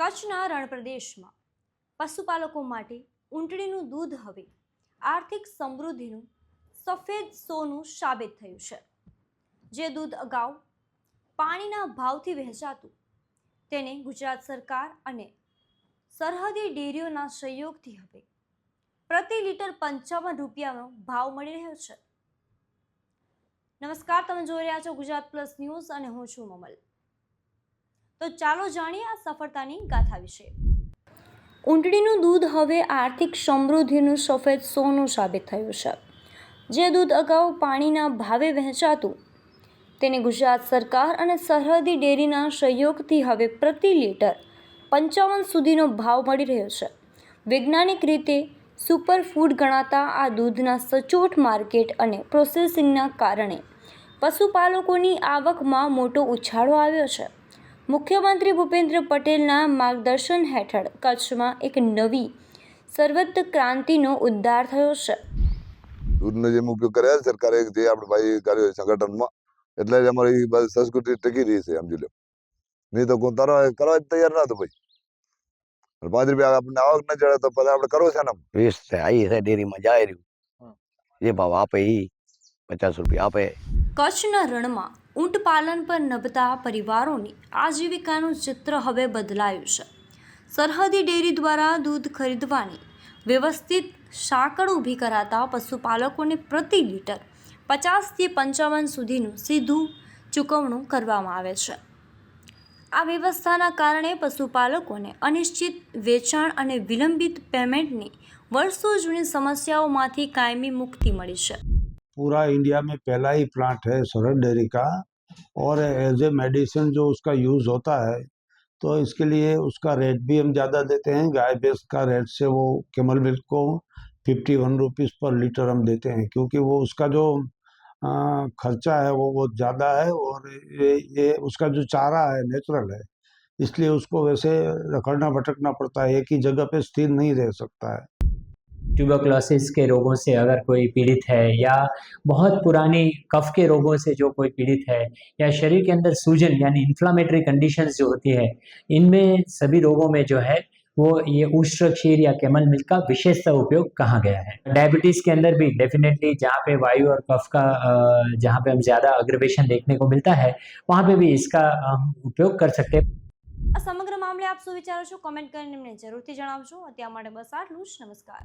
કચ્છના રણપ્રદેશમાં પશુપાલકો માટે ઊંટડીનું દૂધ હવે આર્થિક સમૃદ્ધિનું સફેદ સોનું સાબિત થયું છે। જે દૂધ અગાઉ પાણીના ભાવથી વહેંચાતું તેને ગુજરાત સરકાર અને સરહદી ડેરીઓના સહયોગથી હવે પ્રતિ લીટર 55 રૂપિયાનો ભાવ મળી રહ્યો છે। નમસ્કાર, તમે જોઈ રહ્યા છો ગુજરાત પ્લસ ન્યૂઝ અને હું છું મમલ। તો ચાલો જાણીએ આ સફળતાની ગાથા વિશે। ઊંટડીનું દૂધ હવે આર્થિક સમૃદ્ધિનું સફેદ સોનું સાબિત થયું છે। જે દૂધ અગાઉ પાણીના ભાવે વહેંચાતું તેને ગુજરાત સરકાર અને સરહદી ડેરીના સહયોગથી હવે પ્રતિ લીટર 55 સુધીનો ભાવ મળી રહ્યો છે। વૈજ્ઞાનિક રીતે સુપર ફૂડ ગણાતા આ દૂધના સચોટ માર્કેટ અને પ્રોસેસિંગના કારણે પશુપાલકોની આવકમાં મોટો ઉછાળો આવ્યો છે। મુખ્યમંત્રી ભૂપેન્દ્ર પટેલના માર્ગદર્શન હેઠળ કચ્છમાં એક નવી સર્વત્ર ક્રાંતિનો ઉદ્ધાર થયો છે। દૂધનો જે ઉપયોગ કરે સરકારે જે આપણે ભાઈ કર્યો સંગઠનમાં, એટલે જ અમારી સંસ્કૃતિ ટકી રહી છે। સમજી લો, નહીં તો કોઈ કરવા તૈયાર ના હતો ભાઈ। 5 રૂપિયા આપણને આવક ન જડે તો પછી આપણે કરવો છે ને। 20 आई है डेरी में जाए रही ये भाव आपे ही 50 रुपया आपे। કચ્છના રણમાં ઊંટ પાલન પર નભતા પરિવારોની આજીવિકાનું ચિત્ર હવે બદલાયું છે। સરહદી ડેરી દ્વારા દૂધ ખરીદવાની વ્યવસ્થિત સાંકળ ઊભી કરાતા પશુપાલકોને પ્રતિ લીટર 50થી 55 સુધીનું સીધું ચૂકવણું કરવામાં આવે છે। આ વ્યવસ્થાના કારણે પશુપાલકોને અનિશ્ચિત વેચાણ અને વિલંબિત પેમેન્ટની વર્ષો જૂની સમસ્યાઓમાંથી કાયમી મુક્તિ મળી છે। पूरा इंडिया में पहला ही प्लांट है सरहद डेयरी का, और एज ए मेडिसिन जो उसका यूज़ होता है, तो इसके लिए उसका रेट भी हम ज़्यादा देते हैं। गाय भैंस का रेट से वो कैमल मिल्क को 51 रुपीज़ पर लीटर हम देते हैं, क्योंकि वो उसका जो खर्चा है वो बहुत ज़्यादा है, और ये उसका जो चारा है नेचुरल है, इसलिए उसको वैसे रखड़ना भटकना पड़ता है, एक ही जगह पे स्थिर नहीं रह सकता है। ट्यूबरक्लोसिस के रोगों से अगर कोई पीड़ित है, या बहुत पुरानी कफ के रोगों से जो कोई पीड़ित है, या शरीर के अंदर सूजन यानी इन्फ्लामेटरी कंडीशंस जो होती है, इनमें सभी रोगों में जो है वो ये उष्ट्र क्षीर या कैमल मिल्क का विशेषतः उपयोग कहा गया है। डायबिटीज़ के अंदर भी डेफिनेटली जहाँ पे वायु और कफ का जहाँ पे हम ज़्यादा अग्रवेशन देखने को मिलता है, वहाँ पे भी इसका हम उपयोग कर सकते हैं। આ સમગ્ર મામલે આપ શું વિચારો છો? કોમેન્ટ કરીને અમને જરૂરથી જણાવજો। અત્યાર માટે બસ આટલું જ। નમસ્કાર।